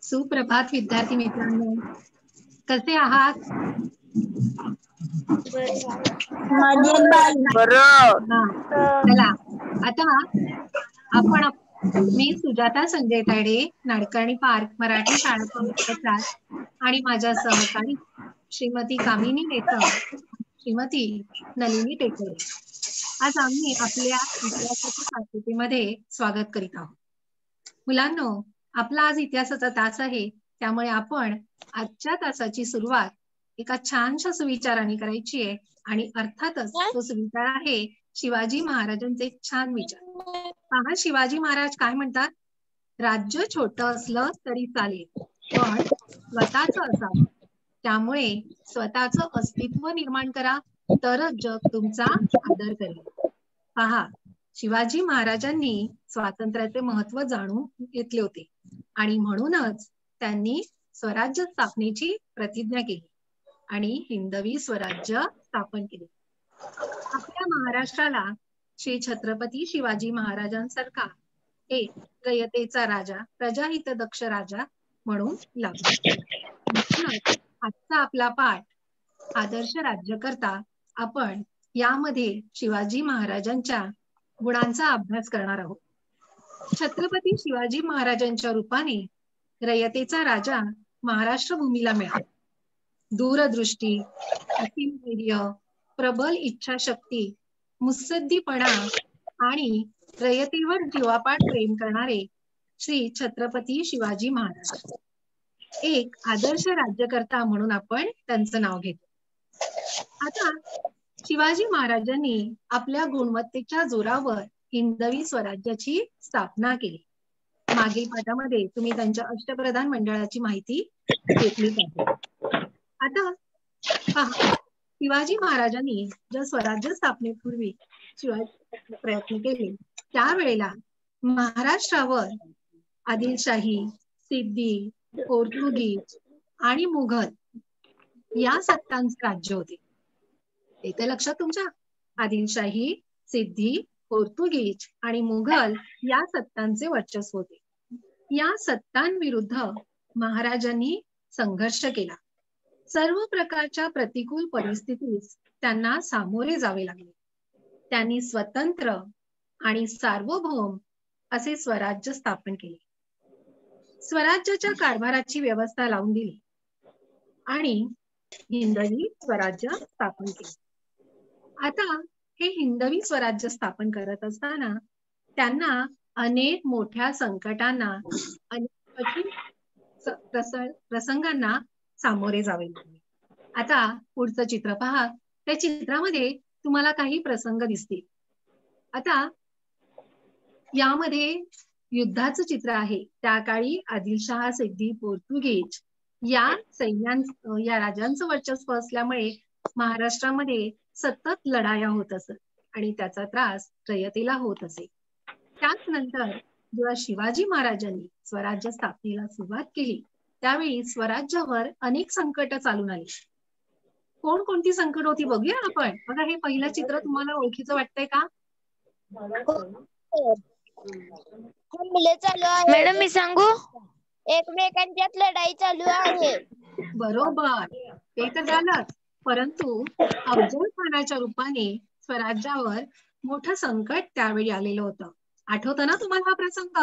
सुप्रभात विद्यार्थी मित्रांनो, कसे आहात? चला आता आपण मी सुजाता संजय तायडे, नाडकर्णी पार्क मराठी शाळा प्रमुख आणि माझ्या सहकारी श्रीमती कामिनी नेतम, श्रीमती नलिनी टेकडे. आज आम्ही आपल्या इतिहासाच्या तासिकेमध्ये स्वागत करीत आहोत. मुलांनो, आपला आज इतिहासाचा तास आहे, त्यामुळे आपण आजच्या तासाची सुरुवात एका छानशा सुविचाराने करायची आहे आणि अर्थातच तो सुविचार आहे शिवाजी महाराजांचे छान विचार. पहा, शिवाजी महाराज काय म्हणतात? राज्य छोटं असलं तरी चालेल, पण स्वतःचं असावं. त्यामुळे स्वतःचं अस्तित्व निर्माण करा, तरच जग तुमचा आदर करेल. पहा, शिवाजी महाराजांनी स्वातंत्र्याचे महत्व जाणून घेतले होते आणि म्हणूनच त्यांनी स्वराज्य स्थापनेची प्रतिज्ञा केली आणि हिंदवी स्वराज्य स्थापन केले. आपल्या महाराष्ट्राला श्री छत्रपती शिवाजी महाराजांसारखा एक रयतेचा राजा, प्रजाहित दक्ष राजा म्हणून लाभला. म्हणूनच आजचा आपला पाठ आदर्श राज्यकर्ता, आपण यामध्ये शिवाजी महाराजांच्या गुणांचा अभ्यास करणार आहोत. छत्रपती शिवाजी महाराजांच्या रूपाने रयतेचा राजा महाराष्ट्र भूमीला मिळाला. दूरदृष्टी, असीम धैर्य, प्रबल इच्छाशक्ती, मुत्सद्दीपणा आणि रयतेवर जीवापाड प्रेम करणारे श्री छत्रपती शिवाजी महाराज एक आदर्श राज्यकर्ता म्हणून आपण त्यांचं नाव घेतो. आता शिवाजी महाराजांनी आपल्या गुणवत्तेच्या जोरावर हिंदवी स्वराज्याची स्थापना केली. मागील पाठामध्ये तुम्ही त्यांच्या अष्टप्रधान मंडळाची माहिती घेतलीच आहे. आता पहा, शिवाजी महाराजांनी ज्या स्वराज्य स्थापनेपूर्वी प्रयत्न केले, त्यावेळेला महाराष्ट्रावर आदिलशाही, सिद्धी, पोर्तुगीज आणि मुघल या सत्तांचे राज्य होते. ते लक्षात तुमच्या? आदिलशाही, सिद्धी, पोर्तुगीज आणि मुघल या सत्तांचे वर्चस्व होते. या सत्तांविरुद्ध महाराजांनी संघर्ष केला. सर्व प्रकारच्या प्रतिकूल परिस्थितीस त्यांना सामोरे जावे लागले. त्यांनी स्वतंत्र आणि सार्वभौम असे स्वराज्य स्थापन केले. स्वराज्याच्या कारभाराची व्यवस्था लावून दिली आणि हिंदवी स्वराज्य स्थापन केले. आता हे हिंदवी स्वराज्य स्थापन करत असताना त्यांना अनेक मोठ्या संकटांना, अनेक कठीण प्रसंगांना सामोरे जावे लागले. आता पुढचं चित्र पहा. त्या चित्रामध्ये तुम्हाला काही प्रसंग दिसतील. आता यामध्ये युद्धाचं चित्र आहे. त्या काळी आदिलशाह, सिद्धी, पोर्तुगीज या राजांचं वर्चस्व असल्यामुळे महाराष्ट्रामध्ये सतत लढाया होत असत आणि त्याचा त्रास रयतेला होत असे. त्याच नंतर जेव्हा शिवाजी महाराजांनी स्वराज्य स्थापनेला सुरुवात केली, त्यावेळी स्वराज्यावर अनेक संकट चालून आली. कोणकोणती संकट होती बघूया आपण. बघा, हे पहिलं चित्र तुम्हाला ओळखीचं वाटतंय का? हमले चालू आहे. मॅडम मी सांगू? एकमेकांच्यात लढाई चालू आहे. बरोबर, ते तर झालंच. परंतु अफजल खानाच्या रूपाने स्वराज्यावर मोठं संकट त्यावेळी आलेलं होतं. आठवतं ना तुम्हाला हा प्रसंग?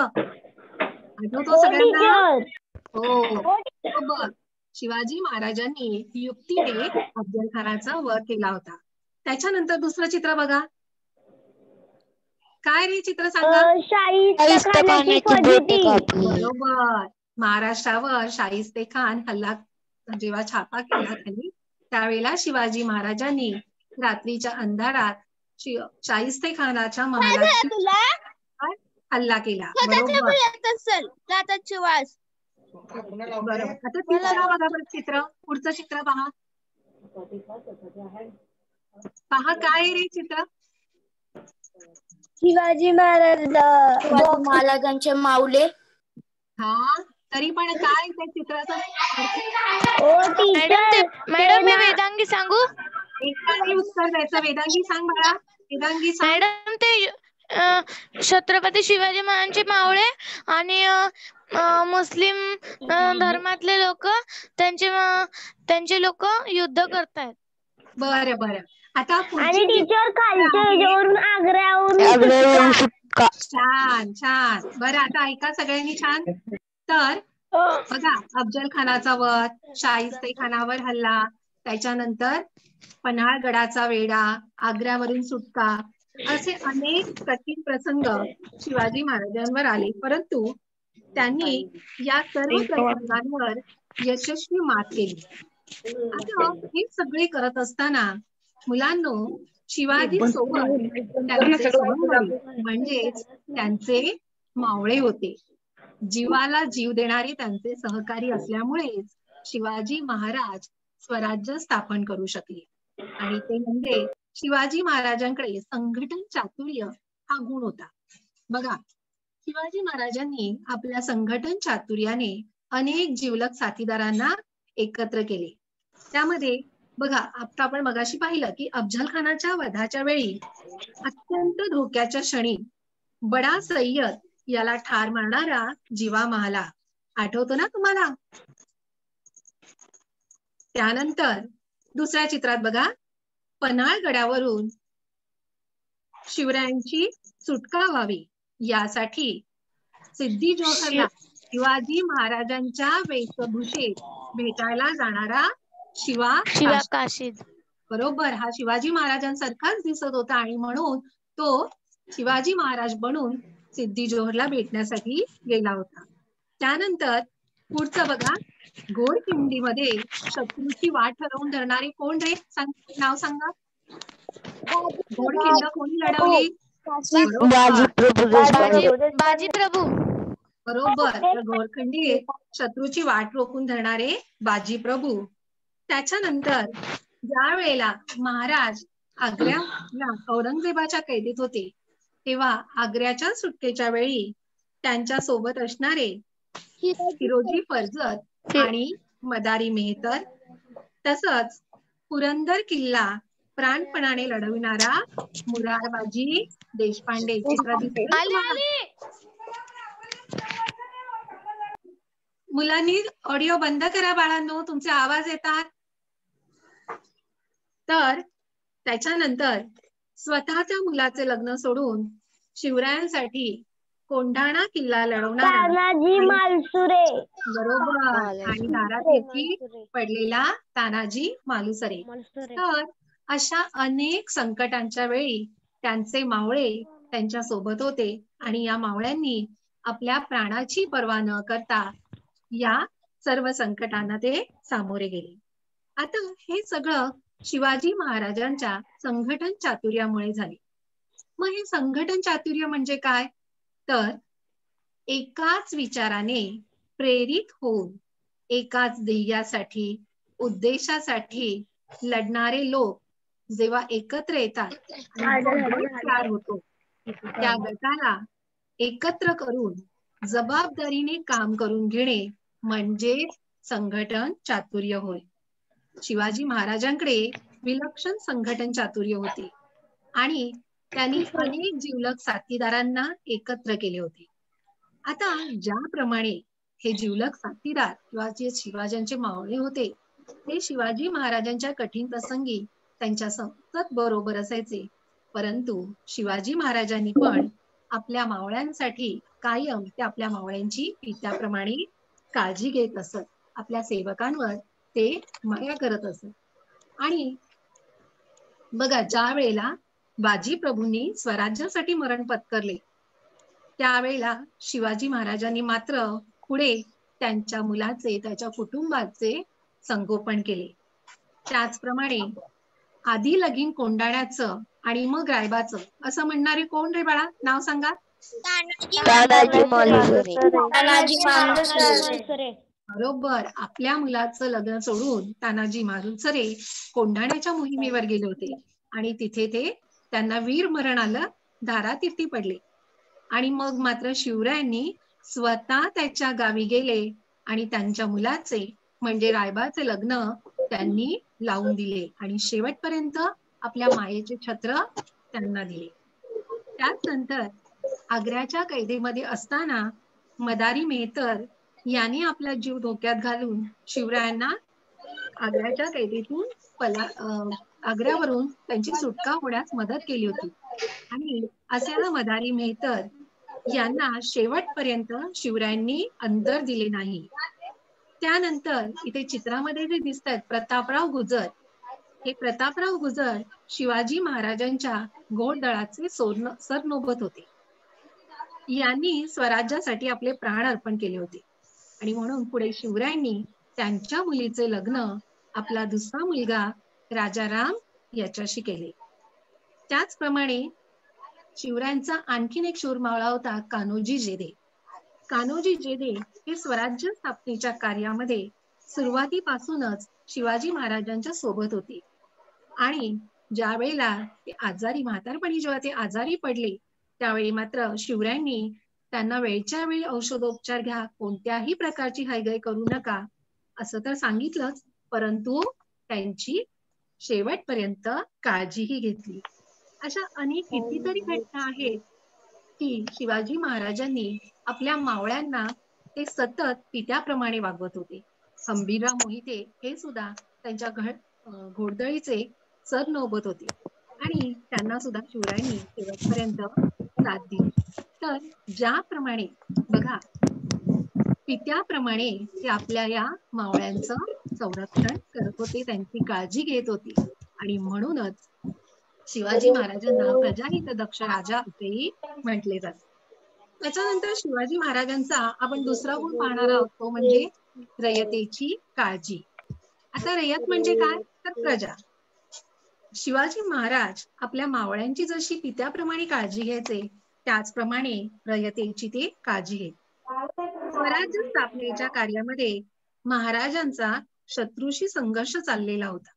आठवतो सगळ्यांना? हो बरोबर. शिवाजी महाराजांनी युक्तीने अफजल खानाचा वध केला होता. त्याच्यानंतर दुसरं चित्र बघा. काय रे चित्र सांगा? बरोबर. महाराष्ट्रावर शाहिस्तेखान हल्ला जेव्हा छापा केला त्यांनी, त्यावेळेला शिवाजी महाराजांनी रात्रीच्या अंधारात शाहिस्तेखानाच्या महालात हल्ला केला. बरोबर. बरोबर. आता चित्र बघा बरं, चित्र पुढचं चित्र पहा. पहा काय आहे रे चित्र. शिवाजी महाराज महाराजांचे माऊले. हा, तरी पण काय त्या चित्राचा मॅडम मी वेदांगी सांगू. एकाने उत्तर द्यायचं. वेदांगी सांग बाळा, वेदांगी सांग. मॅडम ते छत्रपती शिवाजी महाराजांचे मावळे आणि मुस्लिम धर्मातले लोक त्यांचे लोक युद्ध करतायत. बरं बरं. आता आणि टीचर खालच्या ह्याच्यावरून आग्र्याहून सुटका. छान छान. बरं आता ऐका सगळ्यांनी छान. तर बघा, अफजल खानाचा वध, शाहिस्ते खानावर हल्ला, त्याच्यानंतर पन्हाळगडाचा वेढा, आग्र्यावरून सुटका, असे अनेक कठीण प्रसंग शिवाजी महाराजांवर आले. परंतु त्यांनी या सर्व प्रसंगांवर यशस्वी मात केली. आता हे सगळे करत असताना मुलांनो, शिवाजी सोबत त्यांचे सहकारी म्हणजेच त्यांचे मावळे होते. जीवाला जीव देणारे त्यांचे सहकारी असल्यामुळेच शिवाजी महाराज स्वराज्य स्थापन करू शकले. आणि ते म्हणजे शिवाजी महाराजांकडे संघटन चातुर्य हा गुण होता. बघा, शिवाजी महाराजांनी आपल्या संघटन चातुर्याने अनेक जिवलग साथीदारांना एकत्र केले. त्यामध्ये बघा, आता आपण मगाशी पाहिलं की अफजल खानाच्या वधाच्या वेळी अत्यंत धोक्याच्या क्षणी बडा सय्यद याला ठार मारणारा जिवा महाला आठवतो ना तुम्हाला. त्यानंतर दुसऱ्या चित्रात बघा, पन्हाळगडावरून शिवरायांची सुटका व्हावी यासाठी सिद्धी जोहरला शिवाजी महाराजांच्या वेशभूषेत भेटायला जाणारा शिवा काशीद. बरोबर, हा शिवाजी महाराजांसारखाच दिसत होता आणि म्हणून तो शिवाजी महाराज बनून सिद्धी जोहरला भेटण्यासाठी गेला होता. त्यानंतर पुढचं बघा, घोडखिंडीमध्ये शत्रूची वाट ठरवून धरणारे कोण रे? नाव सांगा. घोडखिंड कोणी लढवली? बाजी प्रभू. बरोबर, तर घोडखिंडीत शत्रूची वाट रोखून धरणारे बाजी प्रभू. त्याच्यानंतर ज्या वेळेला महाराज आग्र्याला औरंगजेबाच्या कैदेत होते, तेव्हा आग्र्याच्या सुटकेच्या वेळी त्यांच्या सोबत असणारे हिरोजी फर्जत आणि मदारी मेहतर, तसंच पुरंदर किल्ला प्राणपणाने लढविणारा मुरारबाजी देशपांडे चित्र दिसतं. मुलांनी ऑडिओ बंद करा बाळांनो, तुमचे आवाज येतात. तर त्याच्यानंतर स्वतःच्या मुलाचे लग्न सोडून शिवरायांसाठी कोंढाणा किल्ला लढवणारा तानाजी मालुसरे. बरोबर, आणि दारात पडलेला तानाजी मालुसरे. तर अशा अनेक संकटांच्या वेळी त्यांचे मावळे त्यांच्या सोबत होते आणि या मावळ्यांनी आपल्या प्राणाची पर्वा न करता या सर्व संकटांना ते सामोरे गेले. आता हे सगळं शिवाजी महाराजांच्या संघटन चातुर्यामुळे झाले. मग हे संघटन चातुर्य म्हणजे काय? तर एकाच विचाराने प्रेरित होऊन एकाच ध्येयासाठी, उद्देशासाठी लढणारे लोक जेव्हा एकत्र येतात आणि जो गट तयार होतो, त्या गटाला एकत्र करून जबाबदारीने काम करून घेणे म्हणजे संघटन चातुर्य होय. शिवाजी महाराजांकडे विलक्षण संघटन चातुर्य होते आणि त्यांनी अनेक जिवलग साथीदारांना एकत्र केले होते. आता ज्याप्रमाणे हे जिवलग साथीदार किंवा जे शिवाजींचे मावळे होते, ते शिवाजी महाराजांच्या कठीण प्रसंगी त्यांच्या सतत बरोबर असायचे, परंतु शिवाजी महाराजांनी पण आपल्या मावळ्यांसाठी कायम ते आपल्या मावळ्यांची पित्याप्रमाणे काळजी घेत असत. आपल्या सेवकांवर ते माया करत असत. आणि बघा, ज्या वेळेला बाजी प्रभूंनी स्वराज्यासाठी मरण पत्करले, त्यावेळेला शिवाजी महाराजांनी मात्र पुढे त्यांच्या मुलाचे, त्याच्या कुटुंबाचे संगोपन केले. त्याचप्रमाणे आधी लगीन कोंडाण्याचं आणि मग रायबाचं असं म्हणणारे कोण रे बाळा? नाव सांगा. तानाजी मालुसरे. बरोबर. आपल्या मुलाचं लग्न सोडून तानाजी मालुसरे कोंढाण्याच्या मोहिमेवर गेले होते आणि तिथे त्यांना वीर मरण आलं, धारातीर्थी पडले. आणि मग मात्र शिवरायांनी स्वतः त्याच्या गावी गेले आणि त्यांच्या मुलाचे म्हणजे रायबाचे लग्न त्यांनी लावून दिले आणि शेवटपर्यंत आपल्या मायेचे छत्र त्यांना दिले. त्यानंतर आग्र्याच्या कैदेमध्ये असताना मदारी मेहतर यांनी आपला जीव धोक्यात घालून शिवरायांना आग्र्याच्या कैदेतून आग्र्यावरून त्यांची सुटका होण्यास मदत केली होती. आणि असे मदारी मेहतर यांना शेवटपर्यंत शिवरायांनी अंतर दिले नाही. त्यानंतर इथे चित्रामध्ये जे दिसत आहेत प्रतापराव गुजर, हे प्रतापराव गुजर शिवाजी महाराजांच्या घोडदळाचे सरनोबत होते. यांनी स्वराज्यासाठी आपले प्राण अर्पण केले होते आणि म्हणून पुढे शिवरायांनी त्यांच्या मुलीचे लग्न आपला दुसरा मुलगा राजाराम याच्याशी केले. त्याचप्रमाणे शिवरायांचा आणखीन एक शूर मावळा होता कान्होजी जेधे. कान्होजी जेधे हे स्वराज्य स्थापनेच्या कार्यामध्ये सुरुवातीपासूनच शिवाजी महाराजांच्या सोबत होते आणि ज्या वेळेला ते आजारी म्हातारपणी जेव्हा ते आजारी पडले त्यावेळी मात्र शिवरायांनी त्यांना वेळच्या वेळी औषधोपचार घ्या, कोणत्याही प्रकारची हयगय करू नका असं तर सांगितलंच, परंतु त्यांची शेवटपर्यंत काळजीही घेतली. अशा अनेक कितीतरी घटना आहेत की शिवाजी महाराजांनी आपल्या मावळ्यांना ते सतत पित्याप्रमाणे वागवत होते. हंबीरराव मोहिते हे सुद्धा त्यांच्या घोडदळीचे सरनौबत होते आणि त्यांना सुद्धा शिवरायांनी शेवटपर्यंत साथ दिली. तर ज्याप्रमाणे बघा पित्याप्रमाणे ते आपल्या या मावळ्यांचं संरक्षण करत होते, त्यांची काळजी घेत होते आणि म्हणूनच शिवाजी महाराजांना प्रजाहित दक्ष राजा असेही म्हटले जाते. त्याच्यानंतर शिवाजी महाराजांचा आपण दुसरा गुण पाहणार आहोत तो म्हणजे रयतेची काळजी. आता रयत म्हणजे काय तर प्रजा. शिवाजी महाराज आपल्या मावळ्यांची जशी पित्याप्रमाणे काळजी घ्यायचे त्याचप्रमाणे रयतेची ते काळजी घेत. स्वराज्य स्थापनेच्या कार्यामध्ये महाराजांचा शत्रूशी संघर्ष चाललेला होता.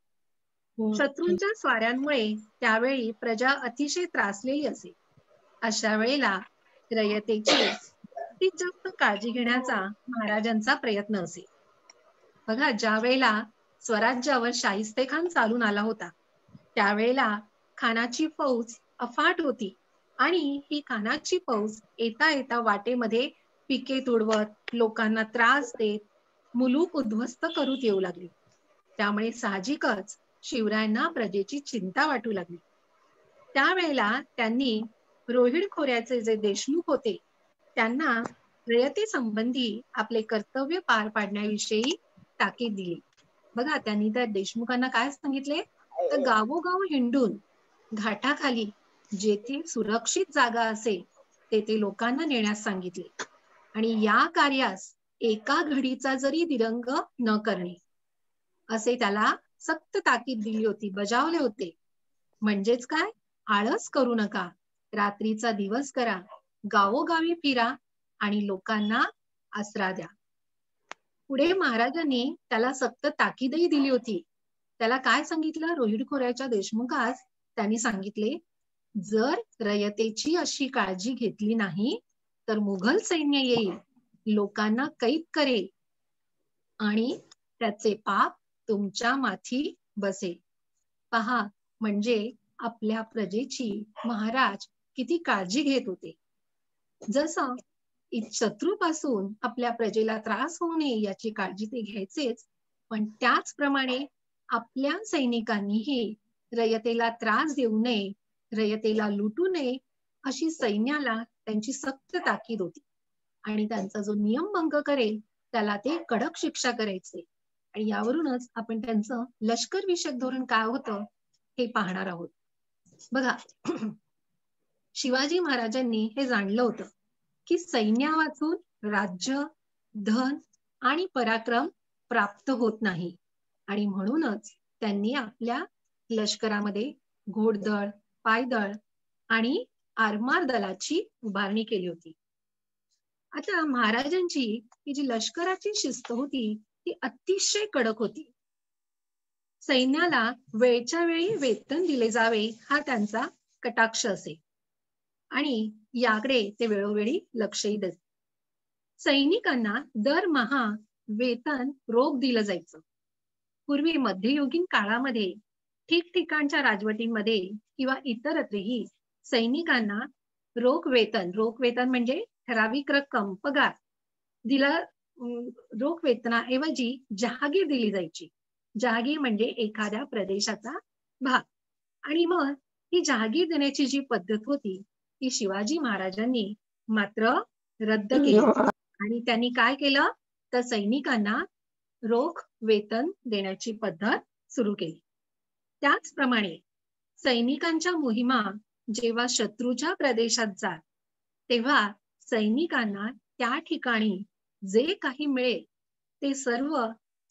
शत्रूंच्या स्वाऱ्यांमुळे त्यावेळी प्रजा अतिशय त्रासलेली असे. अशा वेळेला रयतेची जास्तीत जास्त काळजी घेण्याचा महाराजांचा प्रयत्न असे. बघा ज्या वेळेला स्वराज्यावर शाहिस्तेखान चालून आला होता त्यावेळेला खानाची फौज अफाट होती आणि ही खानाची फौज येता येता वाटेमध्ये पिके तुडवत, लोकांना त्रास देत, मुलूक उद्ध्वस्त करूत येऊ लागली. त्यामुळे साहजिकच शिवरायांना प्रजेची चिंता वाटू लागली. त्यावेळेला त्यांनी रोहिड खोऱ्याचे जे देशमुख होते त्यांना रयते संबंधी आपले कर्तव्य पार पाडण्याविषयी ताकीद दिली. बघा त्यांनी त्या देशमुखांना काय सांगितले तर गावोगाव हिंडून घाटाखाली जेथे सुरक्षित जागा असेल तेथे लोकांना नेण्यास सांगितले आणि या कार्यास एका घडीचा जरी दिरंग न करणे असे त्याला सक्त ताकीद दिली होती, बजावले होते. म्हणजेच काय, आळस करू नका, रात्रीचा दिवस करा, गावोगावी फिरा आणि लोकांना आसरा द्या. पुढे महाराजांनी त्याला सक्त ताकीदही दिली होती. त्याला काय सांगितलं, रोहिड खोऱ्याच्या देशमुखास त्यांनी सांगितले जर रयतेची अशी काळजी घेतली नाही तर मुघल सैन्य येईल, लोकांना कैद करेल आणि त्याचे पाप तुमच्या माथी बसेल. पहा म्हणजे आपल्या प्रजेची महाराज किती काळजी घेत होते. जसं शत्रूपासून आपल्या प्रजेला त्रास होऊ नये याची काळजी ते घ्यायचेच, पण त्याचप्रमाणे आपल्या सैनिकांनीही रयतेला त्रास देऊ नये, रयतेला लुटू नये अशी सैन्याला त्यांची सक्त ताकीद होती आणि त्यांचा जो नियमभंग करेल त्याला ते कडक शिक्षा करायचे. आणि यावरूनच आपण त्यांचं लष्कर विषयक धोरण काय होतं हे पाहणार आहोत. बघा शिवाजी महाराजांनी हे जाणलं होतं की सैन्य वाचून राज्य, धन आणि पराक्रम प्राप्त होत नाही आणि म्हणूनच त्यांनी आपल्या लष्करामध्ये घोडदळ, पायदळ आणि आरमार दलाची उभारणी केली होती. आता महाराजांची ही जी लष्कराची शिस्त होती ती अतिशय कडक होती. सैन्याला वेळच्या वेळी वेतन दिले जावे हा त्यांचा कटाक्ष असे आणि याकडे ते वेळोवेळी लक्षही देत. सैनिकांना दरमहा वेतन रोख दिलं जायचं. पूर्वी मध्ययुगीन काळामध्ये ठिकठिकाणच्या राजवटींमध्ये किंवा इतरत्रही सैनिकांना रोख वेतन म्हणजे ठराविक रक्कम पगार दिला. रोख वेतनाऐवजी जहागीर दिली जायची. जहागीर म्हणजे एखाद्या प्रदेशाचा भाग. आणि मग ही जहागीर देण्याची जी पद्धत होती ती शिवाजी महाराजांनी मात्र रद्द केली आणि त्यांनी काय केलं तर सैनिकांना रोख वेतन देण्याची पद्धत सुरू केली. त्याचप्रमाणे सैनिकांच्या मोहिमा जेव्हा शत्रूच्या प्रदेशात जात तेव्हा सैनिकांना त्या ठिकाणी जे काही मिळेल ते सर्व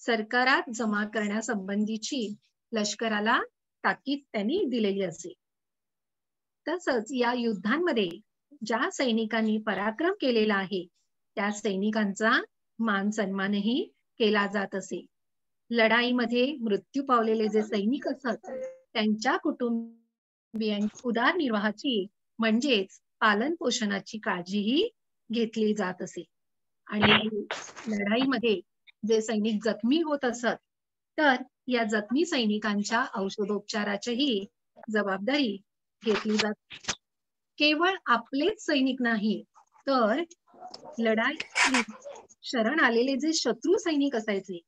सरकारात जमा करण्यासंबंधीची लष्कराला ताकीद त्यांनी दिलेली असे. तसंच या युद्धांमध्ये ज्या सैनिकांनी पराक्रम केलेला आहे त्या सैनिकांचा मान सन्मानही केला जात असे. लढाईमध्ये मृत्यू पावलेले जे सैनिक असत त्यांच्या कुटुंबियांची उदरनिर्वाहाची म्हणजेच पालन पोषणाची काळजीही घेतली जात असे. आणि लढाईमध्ये जे सैनिक जखमी होत असत तर या जखमी सैनिकांच्या औषधोपचाराचीही जबाबदारी घेतली जात. केवळ आपलेच सैनिक नाही तर लढाई शरण आलेले जे शत्रू सैनिक असायचे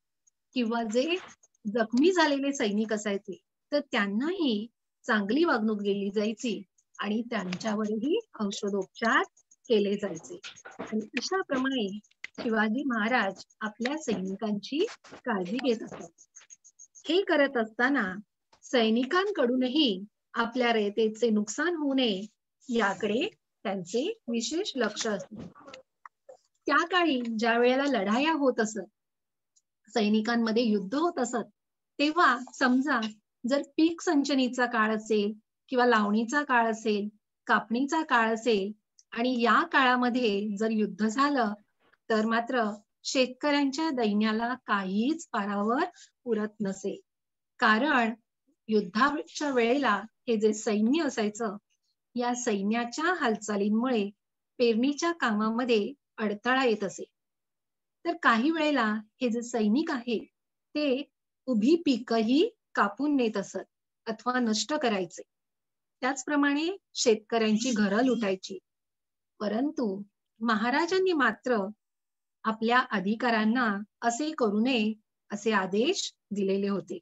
किंवा जे जखमी झालेले सैनिक असायचे तर त्यांनाही चांगली वागणूक दिली जायची आणि त्यांच्यावरही औषधोपचार केले जायचे. आणि अशाप्रमाणे शिवाजी महाराज आपल्या सैनिकांची काळजी घेत असतात. हे करत असताना सैनिकांकडूनही आपल्या रयतेचे नुकसान होऊ नये याकडे त्यांचे विशेष लक्ष असते. त्या काळी ज्या वेळेला लढाया होत असत सैनिकांमध्ये युद्ध होत असत तेव्हा समजा जर पीक संचनीचा काळ असेल किंवा लावणीचा काळ असेल कापणीचा काळ असेल आणि या काळामध्ये जर युद्ध झालं तर मात्र शेतकऱ्यांच्या दैन्याला काहीच पारावर पुरत नसे. कारण युद्धाच्या वेळेला हे जे सैन्य असायचं या सैन्याच्या हालचालींमुळे पेरणीच्या कामामध्ये अडथळा येत असे. तर काही वेळेला हे जे सैनिक आहे ते उभी पीकही कापून नेत असत अथवा नष्ट करायचे. त्याचप्रमाणे शेतकऱ्यांची घरं लुटायची. परंतु महाराजांनी मात्र आपल्या अधिकाऱ्यांना असे करू नये असे आदेश दिलेले होते.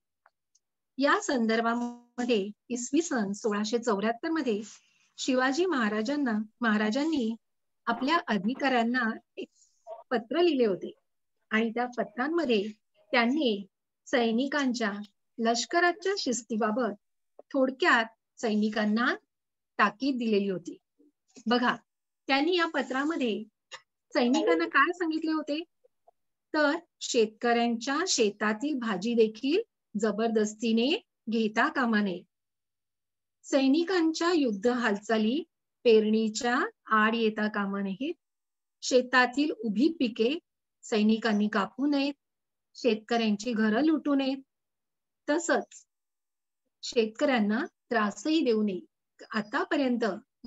या संदर्भामध्ये इसवी सन 1674 मध्ये शिवाजी महाराजांनी आपल्या अधिकाऱ्यांना एक पत्र लिहिले होते आणि त्या पत्रांमध्ये त्यांनी सैनिकांच्या लष्कराच्या शिस्तीबाबत थोडक्यात सैनिकांना ताकीद दिलेली होती. बघा त्यांनी या पत्रामध्ये सैनिकांना काय सांगितले होते तर शेतकऱ्यांच्या शेतातील भाजी देखील जबरदस्तीने घेता कामा नये. सैनिकांच्या युद्ध हालचाली पेरणीच्या आड येता कामा नयेत. शेतातील उभी पिके सैनिकांनी कापू नयेत. शेतकऱ्यांची घरं लुटू नयेत. तसंच शेतकऱ्यांना त्रासही देऊ नये. आतापर्यंत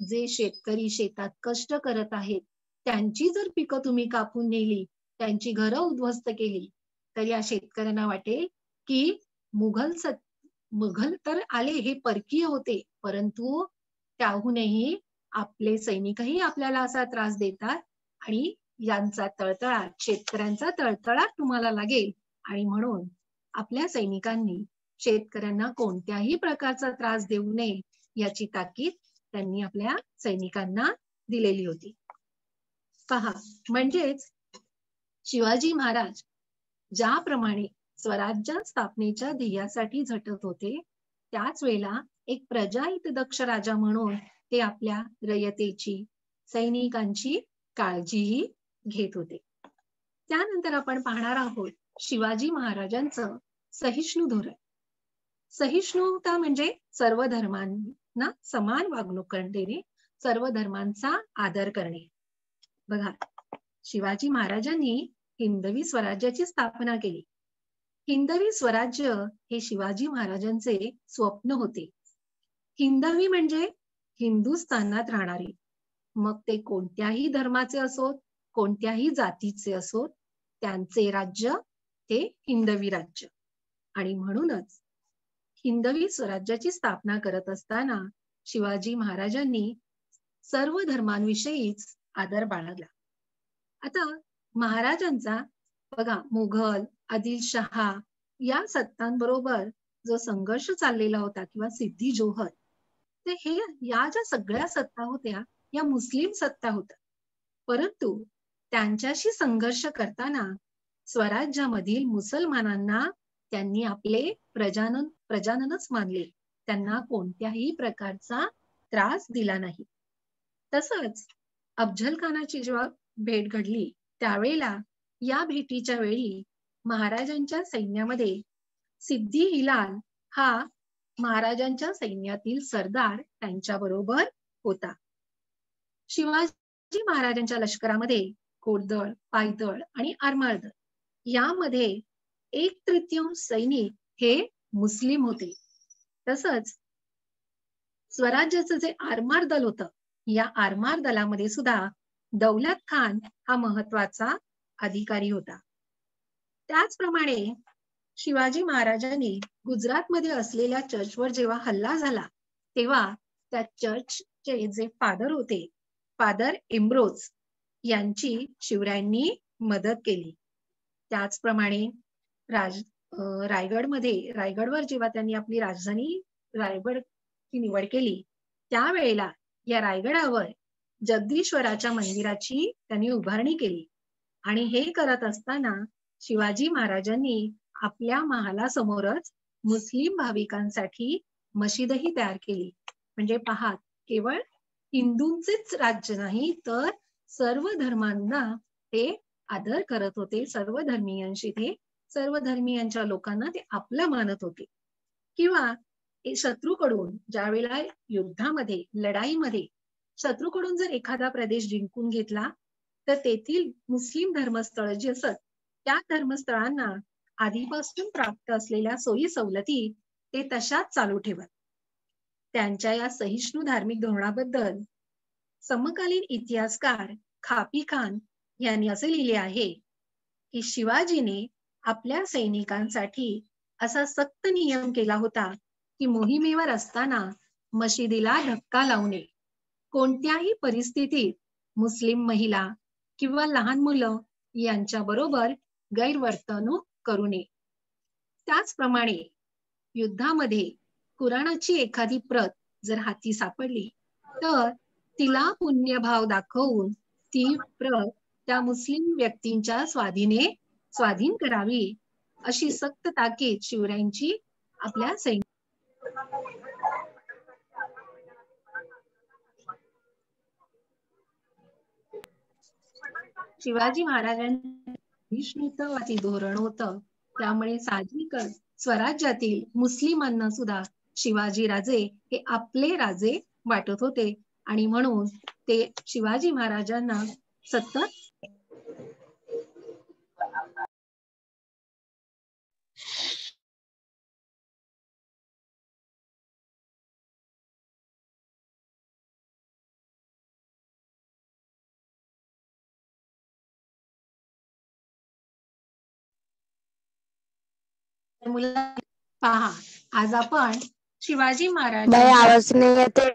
जे शेतकरी शेतात कष्ट करत आहेत त्यांची जर पिकं तुम्ही कापून नेली त्यांची घरं उद्ध्वस्त केली तर या शेतकऱ्यांना वाटेल की मुघल तर आले हे परकीय होते परंतु त्याहूनही आपले सैनिकही आपल्याला असा त्रास देतात आणि यांचा तळतळाट शेतकऱ्यांचा तळतळाट तुम्हाला लागेल. आणि म्हणून आपल्या सैनिकांनी शेतकऱ्यांना कोणत्याही प्रकारचा त्रास देऊ नये याची ताकीद त्यांनी आपल्या सैनिकांना दिलेली होती. पहा म्हणजेच शिवाजी महाराज ज्याप्रमाणे स्वराज्य स्थापनेच्या ध्येयासाठी झटत होते त्याच वेळेला एक प्रजाहित दक्ष राजा म्हणून ते आपल्या रयतेची सैनिकांची काळजीही घेत होते. त्यानंतर आपण पाहणार आहोत शिवाजी महाराजांचं सहिष्णू धोरण. सहिष्णुता म्हणजे सर्व धर्मांना समान वागणूक देणे, सर्व धर्मांचा आदर करणे. बघा शिवाजी महाराजांनी हिंदवी स्वराज्याची स्थापना केली. हिंदवी स्वराज्य हे शिवाजी महाराजांचे स्वप्न होते. हिंदवी म्हणजे हिंदुस्थानात राहणारे, मग ते कोणत्याही धर्माचे असोत, कोणत्याही जातीचे असोत, त्यांचे राज्य हे हिंदवी राज्य. आणि म्हणूनच हिंदवी स्वराज्याची स्थापना करत असताना शिवाजी महाराजांनी सर्व धर्मांविषयीच आदर बाळगला. आता महाराजांचा बघा, मुघल, आदिलशहा या सत्तांबरोबर जो संघर्ष चाललेला होता किंवा सिद्दी जोहर, तर हे या ज्या सगळ्या सत्ता होत्या या मुस्लिम सत्ता होत्या. परंतु त्यांच्याशी संघर्ष करताना स्वराज्यामधील मुसलमानांना त्यांनी आपले प्रजाननच मानले. त्यांना कोणत्याही प्रकारचा त्रास दिला नाही. तसंच अफझल खानाची जेव्हा भेट घडली त्यावेळेला या भेटीच्या वेळी महाराजांच्या सैन्यामध्ये सिद्दी हिलाल हा महाराजांच्या सैन्यातील सरदार त्यांच्या बरोबर होता. शिवाजी महाराजांच्या लष्करामध्ये घोडदळ, पायदळ आणि आरमार दळ यामध्ये 1/3 सैनिक हे मुस्लिम होते. तसंच स्वराज्याचं जे आरमार दल होतं, या आरमार दलामध्ये सुद्धा दौलत खान हा महत्वाचा अधिकारी होता. त्याचप्रमाणे शिवाजी महाराजांनी गुजरातमध्ये असलेल्या चर्चवर जेव्हा हल्ला झाला तेव्हा त्या चर्चचे जे फादर होते, फादर एम्ब्रोज, यांची शिवरायांनी मदत केली. त्याचप्रमाणे रायगडवर जेव्हा त्यांनी आपली राजधानी रायगडची निवड केली त्यावेळेला या रायगडावर जगदीश्वराच्या मंदिराची त्यांनी उभारणी केली. आणि हे करत असताना शिवाजी महाराजांनी आपल्या महालासमोरच मुस्लिम भाविकांसाठी मशीदही तयार केली. म्हणजे पहा, केवळ हिंदूंचेच राज्य नाही तर सर्व धर्मांना ते आदर करत होते. सर्व धर्मीयांशी ते सर्व धर्मीयांच्या लोकांना ते आपलं मानत होते. किंवा शत्रूकडून ज्या वेळेला युद्धामध्ये, लढाईमध्ये शत्रूकडून जर एखादा प्रदेश जिंकून घेतला तर तेथील मुस्लिम धर्मस्थळ जी असत त्या धर्मस्थळांना आधीपासून प्राप्त असलेल्या सोयी सवलती ते तशाच चालू ठेवत. त्यांच्या या सहिष्णू धार्मिक धोरणाबद्दल समकालीन इतिहासकार खापी खान यांनी असे लिहिले आहे की शिवाजीने आपल्या सैनिकांसाठी असा सक्त नियम केला होता की मोहिमेवर असताना मशिदीला धक्का लावू नये. कोणत्याही परिस्थितीत मुस्लिम महिला किंवा लहान मुलं यांच्या बरोबर गैरवर्तणूक करू नये. त्याचप्रमाणे युद्धामध्ये कुराणाची एखादी प्रत जर हाती सापडली तर तिला पुण्यभाव दाखवून ती प्रत त्या मुस्लिम व्यक्तींच्या स्वाधीन करावी अशी सक्त ताकीद शिवरायांची आपल्या शिवाजी महाराजांचं सहिष्णुतावादी धोरण होतं. त्यामुळे साहजिकच स्वराज्यातील मुस्लिमांना सुद्धा शिवाजी राजे हे आपले राजे वाटत होते आणि म्हणून ते शिवाजी महाराजांना सतत पहा, आज आपण शिवाजी महाराज. आवाज नाही येते.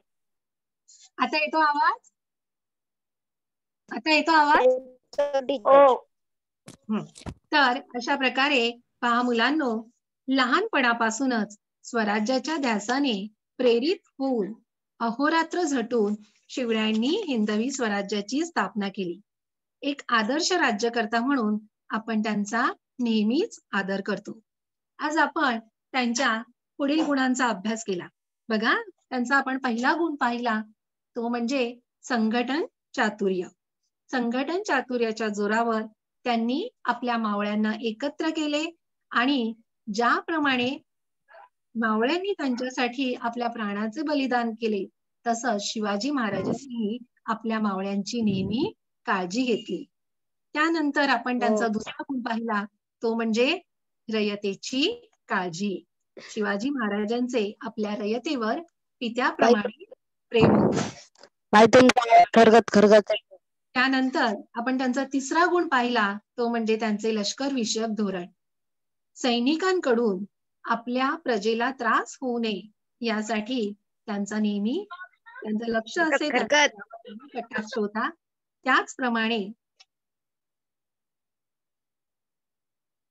आता येतो आवाज? आता येतो आवाज? तर अशा प्रकारे पहा मुलांनो, लहानपणापासूनच स्वराज्याच्या ध्यासाने प्रेरित होऊन अहोरात्र झटून शिवरायांनी हिंदवी स्वराज्याची स्थापना केली. एक आदर्श राज्यकर्ता म्हणून आपण त्यांचा नेहमीच आदर करतो. आज आपण त्यांच्या पुढील गुणांचा अभ्यास केला. बघा, त्यांचा आपण पहिला गुण पाहिला तो म्हणजे संघटन चातुर्य. संघटन चातुर्याच्या जोरावर त्यांनी आपल्या मावळ्यांना एकत्र केले आणि ज्याप्रमाणे मावळ्यांनी त्यांच्यासाठी आपल्या प्राणाचे बलिदान केले तसंच शिवाजी महाराजांनी आपल्या मावळ्यांची नेहमी काळजी घेतली. त्यानंतर आपण त्यांचा दुसरा गुण पाहिला तो म्हणजे रयतेची काळजी. शिवाजी महाराजांचे आपल्या रयतेवर पित्याप्रमाणे प्रेम होते. त्यानंतर आपण त्यांचा तिसरा गुण पाहिला तो म्हणजे त्यांचे लष्कर विषयक धोरण. सैनिकांकडून आपल्या प्रजेला त्रास होऊ नये यासाठी त्यांचा नेहमी त्यांचं लक्ष असे कटाक्ष होता. त्याचप्रमाणे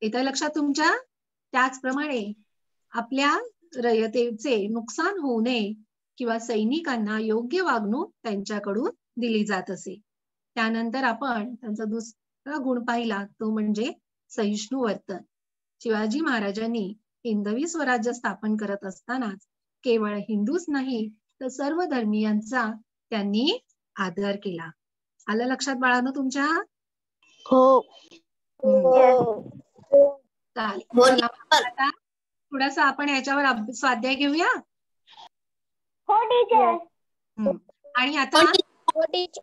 येतं लक्षात तुमच्या? त्याचप्रमाणे आपल्या रयतेचे नुकसान होऊ नये किंवा सैनिकांना योग्य वागणूक त्यांच्याकडून दिली जात असे. त्यानंतर आपण त्यांचा दुसरा गुण पाहिला तो म्हणजे सहिष्णू वर्तन. शिवाजी महाराजांनी हिंदवी स्वराज्य स्थापन करत असतानाच केवळ हिंदूच नाही तर सर्व धर्मियांचा त्यांनी आदर केला. आलं लक्षात बाळांनो तुमच्या? हो. चालेल. आता थोडासा आपण याच्यावर स्वाध्याय घेऊया. हो टीचर. आणि आता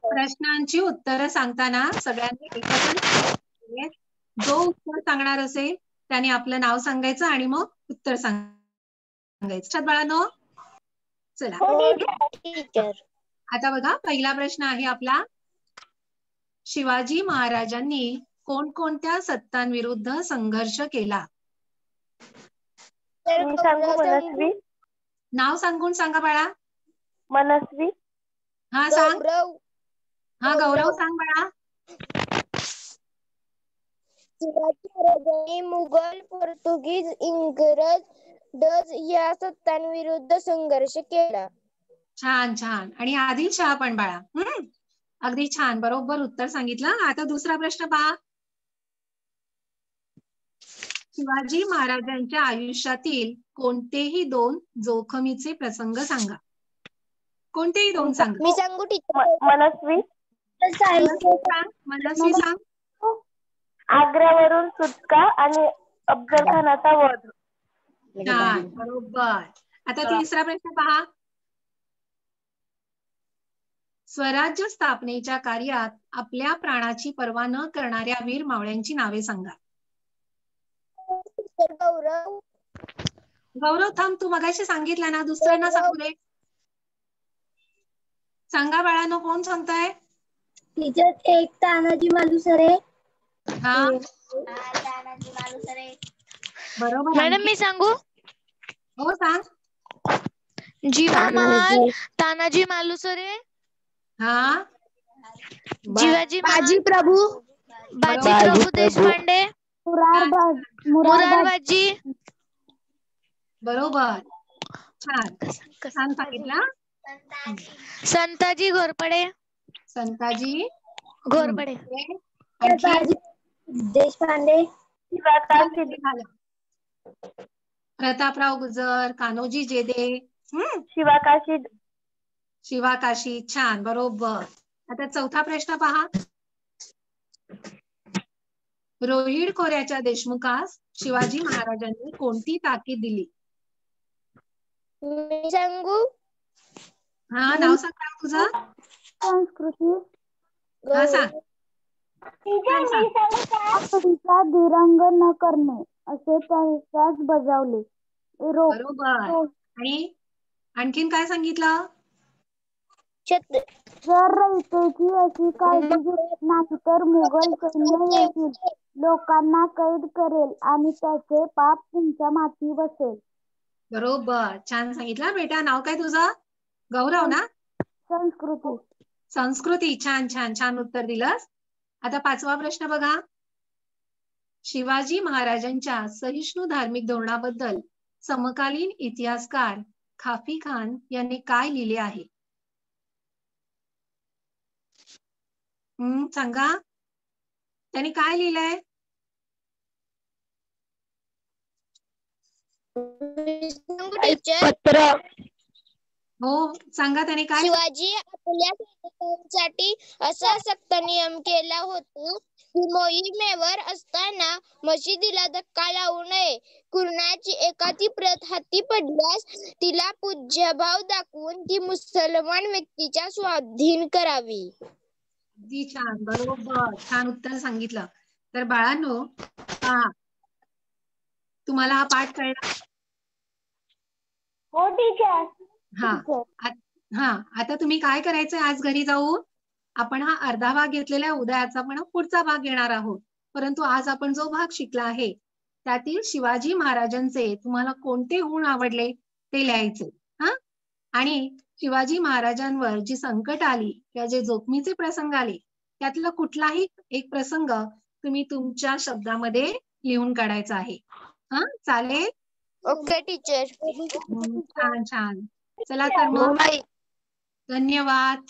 प्रश्नांची उत्तरं सांगताना सगळ्यांनी एकत्र जो उत्तर सांगणार असेल त्याने आपलं नाव सांगायचं आणि मग उत्तर सांगायचं. बाळांनो चला. आता बघा पहिला प्रश्न आहे आपला. शिवाजी महाराजांनी कोणकोणत्या सत्तांविरुद्ध संघर्ष केला? नाव सांगून सांगा बाळा. मनस्वी. हा सांग. हा गौरव सांग बाळा. शिवाजी महाराजांनी मुघल, पोर्तुगीज, इंग्रज, डच या सत्तांविरुद्ध संघर्ष केला. छान छान. आणि आदिलशहा पण बाळा. अगदी छान, बरोबर उत्तर सांगितलं. आता दुसरा प्रश्न पहा. शिवाजी महाराजांच्या आयुष्यातील कोणतेही दोन जोखमीचे प्रसंग सांगा. कोणतेही दोन सांगा. मी सांगू टीचर? मनस्वी. मनस्वी सांग. आग्र्यावरून सुटका आणि अफजल खानाचा वध. छान, बरोबर. आता तिसरा प्रश्न पहा. स्वराज्य स्थापनेच्या कार्यात आपल्या प्राणाची पर्वा न करणाऱ्या वीर मावळ्यांची नावे सांगा. गौरव. गौरव थांब, तू मगाशी सांगितलं ना, दुसऱ्यांना सांगू दे. सांगा बाळांनो, कोण सांगताय? टीचर एक तानाजी मालुसरे. हा तानाजी मालुसरे. बरोबर. मॅडम मी सांगू? हो सांग. जीवा महाल, तानाजी मालुसरे, हा शिवाजी बाजी प्रभू. बाजीप्रभू देशपांडे, मुरारबाजी. बरोबर. छान छान सांगितलं. संताजी घोरपडे. संताजी घोरपडे. देशपांडे. प्रतापराव गुजर, कान्होजी जेदे, शिवाकाशी. शिवाकाशी. छान, बरोबर. आता चौथा प्रश्न पहा. रोहिड खोऱ्याच्या देशमुखास शिवाजी महाराजांनी कोणती ताकीद दिली? मी सांगू? हा नाव सांग तुझं. संस्कृती. हा सांग. दिरंग न करणे असे त्यास बजावले. बरोबर. आणि आणखीन काय सांगितलं? जर रयतेची अशी काळजी घेत नाही तर मुघल सैन्य येथील लोकांना कैद करेल आणि त्याचे पाप तुमच्या माथी बसेल. बरोबर. छान सांगितलं बेटा. नाव काय तुझं? गौरव ना? संस्कृती. संस्कृती. छान छान छान उत्तर दिलंस. आता पाचवा प्रश्न बघा. शिवाजी महाराजांच्या सहिष्णू धार्मिक धोरणाबद्दल समकालीन इतिहासकार खाफी खान यांनी काय लिहिले आहे? सांगा. त्यांनी काय लिहिलंय? पत्र. हो सांगा, त्याने काय? शिवाजी आपल्या सैनिकांसाठी असा सक्त नियम केला होता की मोहिमेवर असताना मशिदीला धक्का लावू नये. कुणाची एखादी प्रत हाती पडल्यास तिला पूज्यभाव दाखवून ती मुसलमान व्यक्तीच्या स्वाधीन करावी. अगदी छान, बरोबर, छान उत्तर सांगितलं. तर बाळांनो, पहा, तुम्हाला हा पाठ कळला? हो टीचर. हा हा आता तुम्ही काय करायचंय, आज घरी जाऊन आपण हा अर्धा भाग घेतलेला आहे, उद्याचा आपण पुढचा भाग घेणार आहोत. परंतु आज आपण जो भाग शिकला आहे त्यातील शिवाजी महाराजांचे तुम्हाला कोणते गुण आवडले ते लिहायचे. हा, आणि शिवाजी महाराजांवर जी संकट आली किंवा जे जोखमीचे प्रसंग आले त्यातला कुठलाही एक प्रसंग तुम्ही तुमच्या शब्दामध्ये लिहून काढायचा आहे. हा, चालेल? Okay teacher. छान छान. चला तर मग, धन्यवाद.